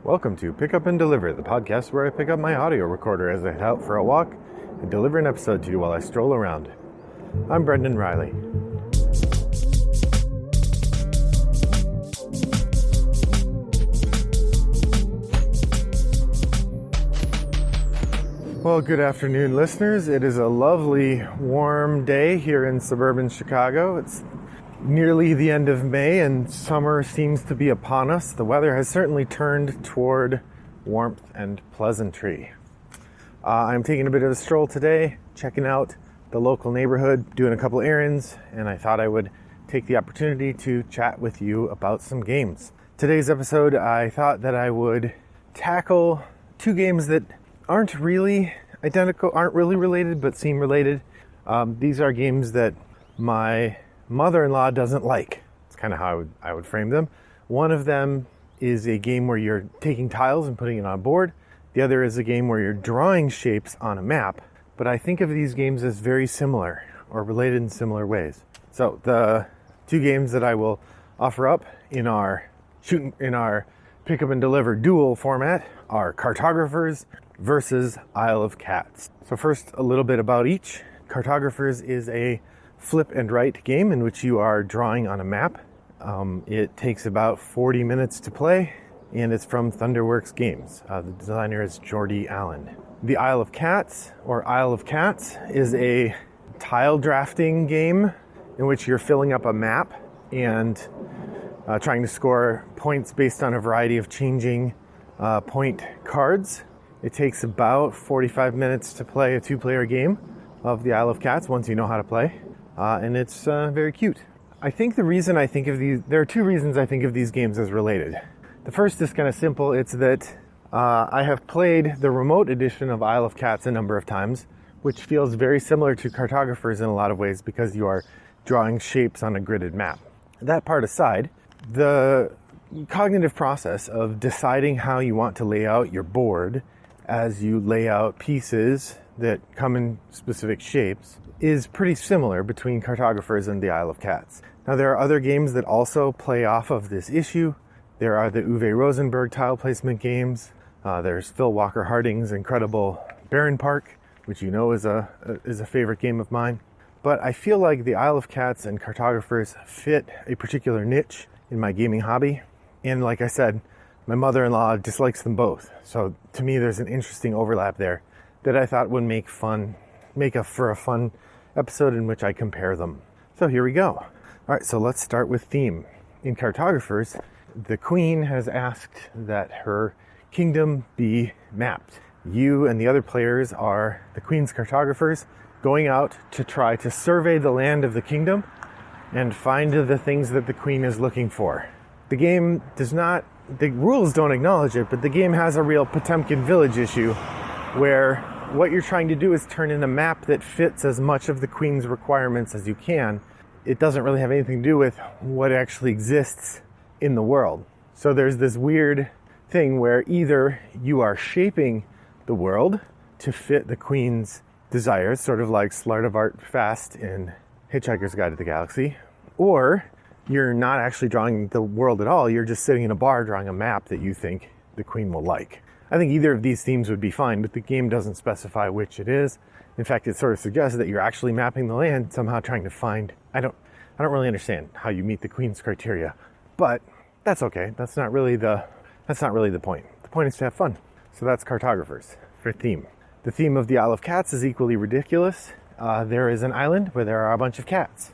Welcome to Pick Up and Deliver, the podcast where I pick up my audio recorder as I head out for a walk and deliver an episode to you while I stroll around. I'm Brendan Riley. Well, good afternoon, listeners. It is a lovely, warm day here in suburban Chicago. It's nearly the end of May and summer seems to be upon us. The weather has certainly turned toward warmth and pleasantry. I'm taking a bit of a stroll today, checking out the local neighborhood, doing a couple errands, and I thought I would take the opportunity to chat with you about some games. Today's episode, I thought that I would tackle two games that aren't really identical, aren't really related, but seem related. These are games that my mother-in-law doesn't like. It's kind of how I would frame them. One of them is a game where you're taking tiles and putting it on a board. The other is a game where you're drawing shapes on a map. But I think of these games as very similar or related in similar ways. So the two games that I will offer up in our pick up and deliver duel format are Cartographers versus Isle of Cats. So first, a little bit about each. Cartographers is a flip and write game in which you are drawing on a map. It takes about 40 minutes to play, and it's from Thunderworks Games. The designer is Jordy Allen. The Isle of Cats, or Isle of Cats, is a tile drafting game in which you're filling up a map and trying to score points based on a variety of changing point cards. It takes about 45 minutes to play a two-player game of the Isle of Cats once you know how to play. And it's very cute. I think there are two reasons I think of these games as related. The first is kind of simple. It's that I have played the remote edition of Isle of Cats a number of times, which feels very similar to Cartographers in a lot of ways because you are drawing shapes on a gridded map. That part aside, the cognitive process of deciding how you want to lay out your board as you lay out pieces that come in specific shapes is pretty similar between Cartographers and the Isle of Cats. Now, there are other games that also play off of this issue. There are the Uwe Rosenberg tile placement games. There's Phil Walker Harding's incredible Baron Park, which you know is a favorite game of mine. But I feel like the Isle of Cats and Cartographers fit a particular niche in my gaming hobby. And like I said, my mother-in-law dislikes them both. So to me, there's an interesting overlap there that I thought would make for a fun episode in which I compare them. So here we go. All right, so let's start with theme. In Cartographers, the queen has asked that her kingdom be mapped. You and the other players are the queen's cartographers going out to try to survey the land of the kingdom and find the things that the queen is looking for. The rules don't acknowledge it, but the game has a real Potemkin village issue where what you're trying to do is turn in a map that fits as much of the queen's requirements as you can. It doesn't really have anything to do with what actually exists in the world. So there's this weird thing where either you are shaping the world to fit the queen's desires, sort of like Slartivart Fast in Hitchhiker's Guide to the Galaxy, or you're not actually drawing the world at all. You're just sitting in a bar drawing a map that you think the queen will like. I think either of these themes would be fine, but the game doesn't specify which it is. In fact, it sort of suggests that you're actually mapping the land, somehow trying to find... I don't really understand how you meet the queen's criteria, but that's okay. That's not really the point. The point is to have fun. So that's Cartographers for theme. The theme of the Isle of Cats is equally ridiculous. There is an island where there are a bunch of cats.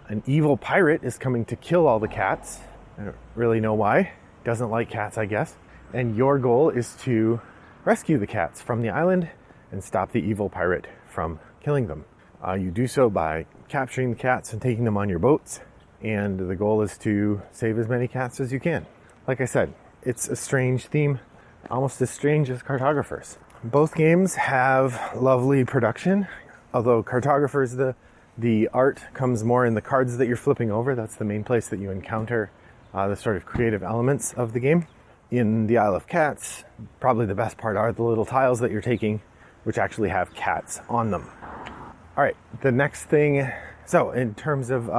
An evil pirate is coming to kill all the cats. I don't really know why. Doesn't like cats, I guess. And your goal is to rescue the cats from the island and stop the evil pirate from killing them. You do so by capturing the cats and taking them on your boats. And the goal is to save as many cats as you can. Like I said, it's a strange theme, almost as strange as Cartographers. Both games have lovely production, although Cartographers, the art comes more in the cards that you're flipping over. That's the main place that you encounter the sort of creative elements of the game. In the Isle of Cats, probably the best part are the little tiles that you're taking, which actually have cats on them. All right, the next thing, so in terms of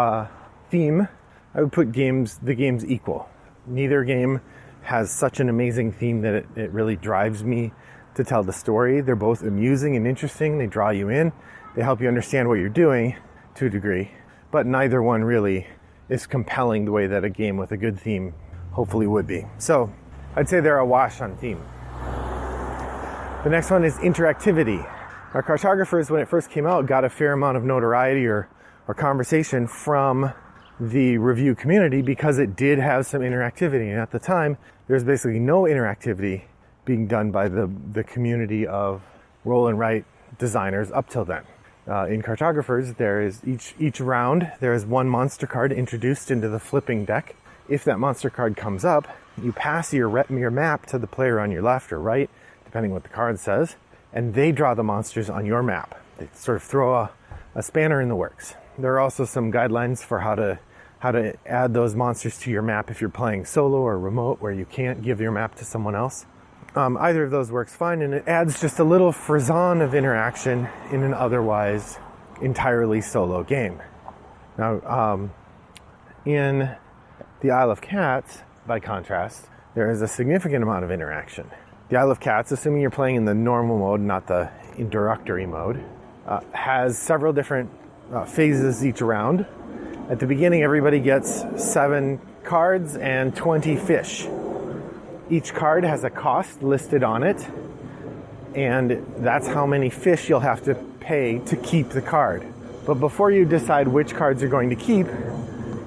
theme, I would put the games equal. Neither game has such an amazing theme that it really drives me to tell the story. They're both amusing and interesting. They draw you in. They help you understand what you're doing to a degree. But neither one really is compelling the way that a game with a good theme hopefully would be. So I'd say they're a wash on theme. The next one is Interactivity. Our Cartographers, when it first came out, got a fair amount of notoriety or conversation from the review community because it did have some interactivity. And at the time, there was basically no interactivity being done by the community of roll and write designers up till then. In Cartographers, there is each round, there is one monster card introduced into the flipping deck. If that monster card comes up, you pass your map to the player on your left or right, depending what the card says, and they draw the monsters on your map. They sort of throw a spanner in the works. There are also some guidelines for how to add those monsters to your map if you're playing solo or remote, where you can't give your map to someone else. Either of those works fine, and it adds just a little frisson of interaction in an otherwise entirely solo game. Now, in the Isle of Cats, by contrast, there is a significant amount of interaction. The Isle of Cats, assuming you're playing in the normal mode, not the introductory mode, has several different phases each round. At the beginning, everybody gets 7 cards and 20 fish. Each card has a cost listed on it, and that's how many fish you'll have to pay to keep the card. But before you decide which cards you're going to keep,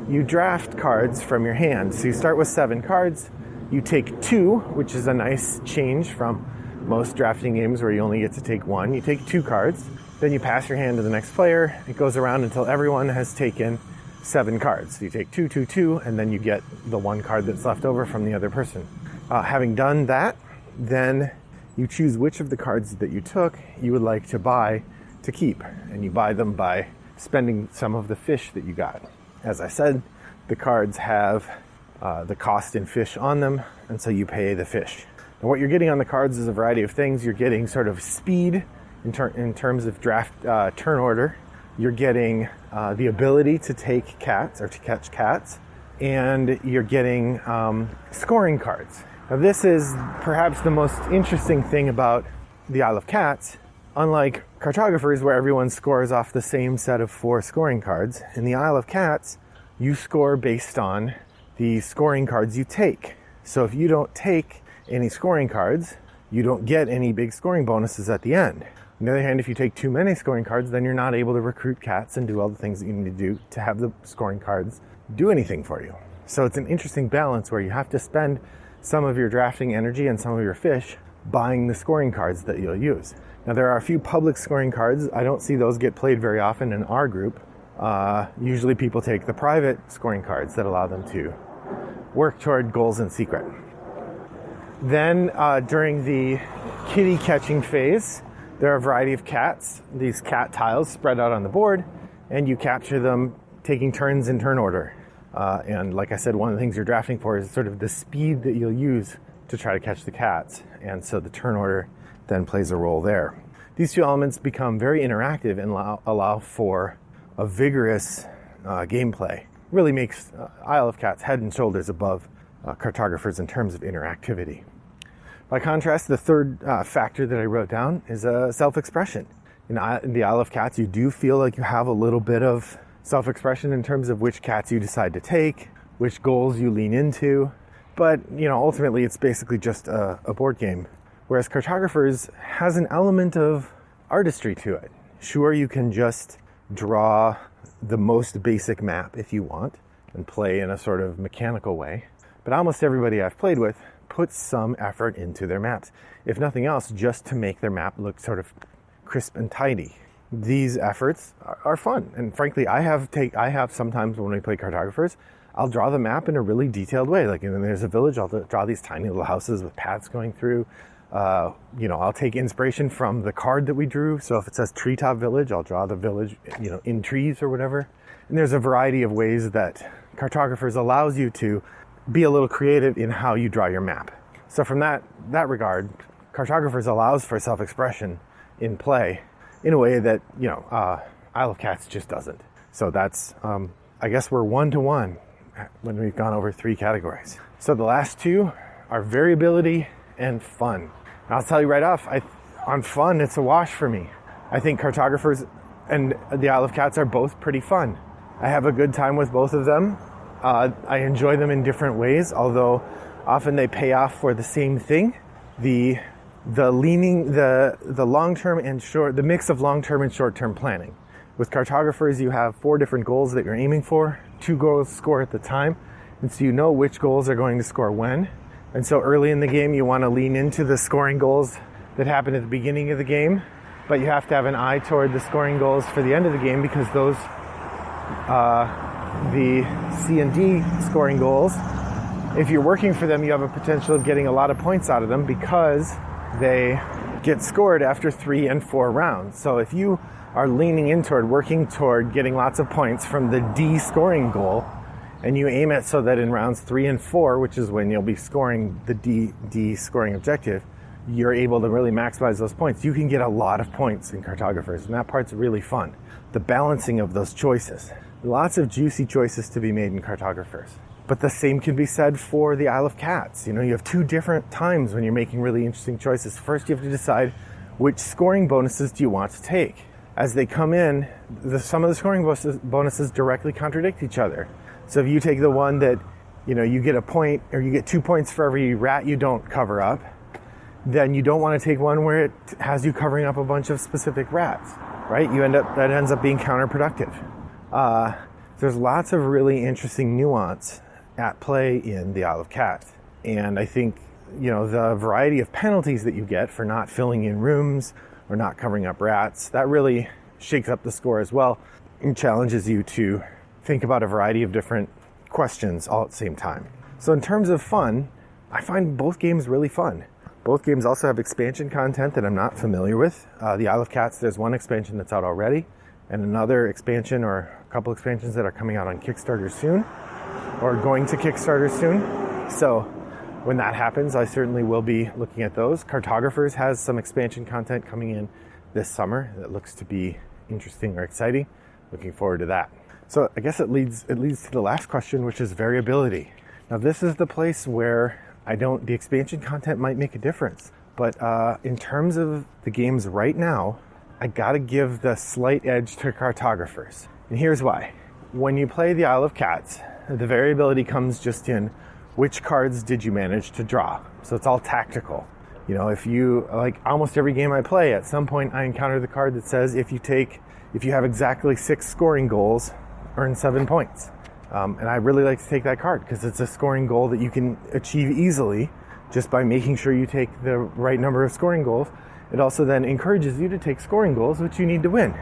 you draft cards from your hand. So you start with 7 cards, you take 2, which is a nice change from most drafting games where you only get to take 1. You take 2 cards, then you pass your hand to the next player. It goes around until everyone has taken 7 cards. So you take 2, 2, 2, and then you get the 1 card that's left over from the other person. Having done that, then you choose which of the cards that you took you would like to buy to keep. And you buy them by spending some of the fish that you got. As I said, the cards have the cost in fish on them, and so you pay the fish. And what you're getting on the cards is a variety of things. You're getting sort of speed in terms of draft turn order. You're getting the ability to take cats or to catch cats, and you're getting scoring cards. Now, this is perhaps the most interesting thing about the Isle of Cats. Unlike Cartographers, where everyone scores off the same set of 4 scoring cards, in the Isle of Cats, you score based on the scoring cards you take. So if you don't take any scoring cards, you don't get any big scoring bonuses at the end. On the other hand, if you take too many scoring cards, then you're not able to recruit cats and do all the things that you need to do to have the scoring cards do anything for you. So it's an interesting balance where you have to spend some of your drafting energy and some of your fish buying the scoring cards that you'll use. Now, there are a few public scoring cards. I don't see those get played very often in our group. Usually people take the private scoring cards that allow them to work toward goals in secret. Then during the kitty catching phase, there are a variety of cats, these cat tiles spread out on the board, and you capture them taking turns in turn order. And like I said, one of the things you're drafting for is sort of the speed that you'll use to try to catch the cats. And so the turn order then plays a role there. These two elements become very interactive and allow for a vigorous gameplay. Really makes Isle of Cats head and shoulders above Cartographers in terms of interactivity. By contrast, the third factor that I wrote down is self-expression. In the Isle of Cats, you do feel like you have a little bit of self-expression in terms of which cats you decide to take, which goals you lean into, but ultimately it's basically just a board game. Whereas Cartographers has an element of artistry to it. Sure, you can just draw the most basic map if you want and play in a sort of mechanical way, but almost everybody I've played with puts some effort into their maps, if nothing else, just to make their map look sort of crisp and tidy. These efforts are fun, and frankly, I have sometimes when we play Cartographers, I'll draw the map in a really detailed way. Like, there's a village, I'll draw these tiny little houses with paths going through. I'll take inspiration from the card that we drew. So if it says Treetop Village, I'll draw the village, in trees or whatever. And there's a variety of ways that Cartographers allows you to be a little creative in how you draw your map. So from that regard, Cartographers allows for self-expression in play in a way that, Isle of Cats just doesn't. So that's, I guess we're 1-to-1 when we've gone over 3 categories. So the last 2 are variability and fun. And I'll tell you right off, on fun, it's a wash for me. I think Cartographers and the Isle of Cats are both pretty fun. I have a good time with both of them. I enjoy them in different ways, although often they pay off for the same thing. The long-term and short, the mix of long-term and short-term planning. With Cartographers, you have 4 different goals that you're aiming for, 2 goals score at the time, and so you know which goals are going to score when. And so early in the game, you want to lean into the scoring goals that happen at the beginning of the game, but you have to have an eye toward the scoring goals for the end of the game, because those, the C and D scoring goals, if you're working for them, you have a potential of getting a lot of points out of them because they get scored after 3 and 4 rounds. So if you are leaning in toward working toward getting lots of points from the D scoring goal, and you aim it so that in rounds 3 and 4, which is when you'll be scoring the D scoring objective, you're able to really maximize those points. You can get a lot of points in Cartographers, and that part's really fun. The balancing of those choices. Lots of juicy choices to be made in Cartographers. But the same can be said for the Isle of Cats. You have 2 different times when you're making really interesting choices. First, you have to decide which scoring bonuses do you want to take. As they come in, some of the scoring bonuses directly contradict each other. So if you take the one that, you get a point, or you get 2 points for every rat you don't cover up, then you don't want to take one where it has you covering up a bunch of specific rats, right? That ends up being counterproductive. There's lots of really interesting nuance at play in the Isle of Cats. And I think, the variety of penalties that you get for not filling in rooms or not covering up rats, that really shakes up the score as well and challenges you to think about a variety of different questions all at the same time. So in terms of fun, I find both games really fun. Both games also have expansion content that I'm not familiar with. The Isle of Cats, there's one expansion that's out already, and another expansion or a couple expansions that are coming out on Kickstarter soon, or going to Kickstarter soon. So when that happens, I certainly will be looking at those. Cartographers has some expansion content coming in this summer that looks to be interesting or exciting. Looking forward to that. So I guess it leads to the last question, which is variability. Now this is the place where the expansion content might make a difference. But in terms of the games right now, I gotta give the slight edge to Cartographers. And here's why. When you play the Isle of Cats, the variability comes just in which cards did you manage to draw. So it's all tactical. If you, like almost every game I play, at some point I encounter the card that says if you have exactly 6 scoring goals, earn 7 points. And I really like to take that card because it's a scoring goal that you can achieve easily just by making sure you take the right number of scoring goals. It also then encourages you to take scoring goals, which you need to win.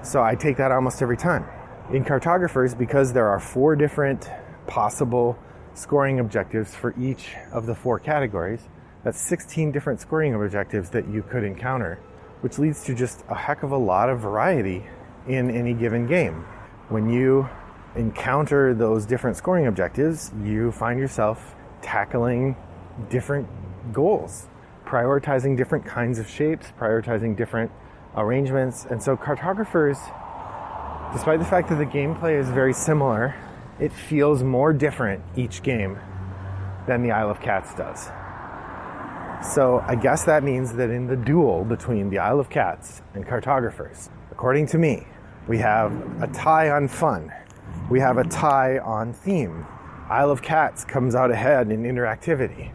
So I take that almost every time. In Cartographers, because there are 4 different possible scoring objectives for each of the 4 categories, that's 16 different scoring objectives that you could encounter, which leads to just a heck of a lot of variety in any given game. When you encounter those different scoring objectives, you find yourself tackling different goals, prioritizing different kinds of shapes, prioritizing different arrangements. And so Cartographers, despite the fact that the gameplay is very similar, it feels more different each game than the Isle of Cats does. So I guess that means that in the duel between the Isle of Cats and Cartographers, according to me, we have a tie on fun. We have a tie on theme. Isle of Cats comes out ahead in interactivity.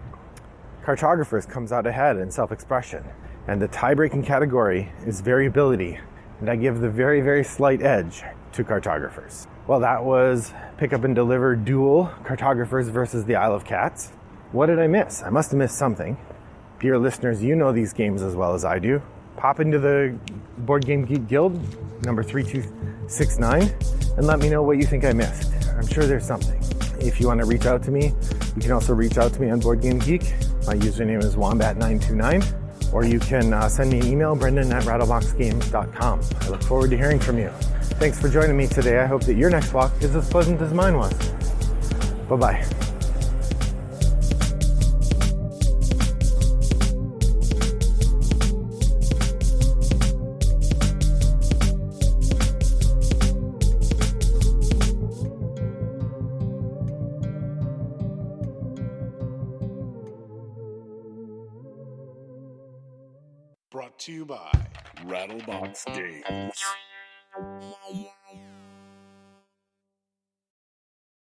Cartographers comes out ahead in self-expression. And the tie-breaking category is variability. And I give the very, very slight edge to Cartographers. Well, that was Pick Up and Deliver Duel, Cartographers versus the Isle of Cats. What did I miss? I must have missed something. Dear listeners, you know these games as well as I do. Pop into the Board Game Geek Guild, number 3269, and let me know what you think I missed. I'm sure there's something. If you want to reach out to me, you can also reach out to me on Board Game Geek. My username is Wombat929, or you can send me an email, brendan@rattleboxgames.com. I look forward to hearing from you. Thanks for joining me today. I hope that your next walk is as pleasant as mine was. Bye-bye. Brought to you by Rattlebox Games.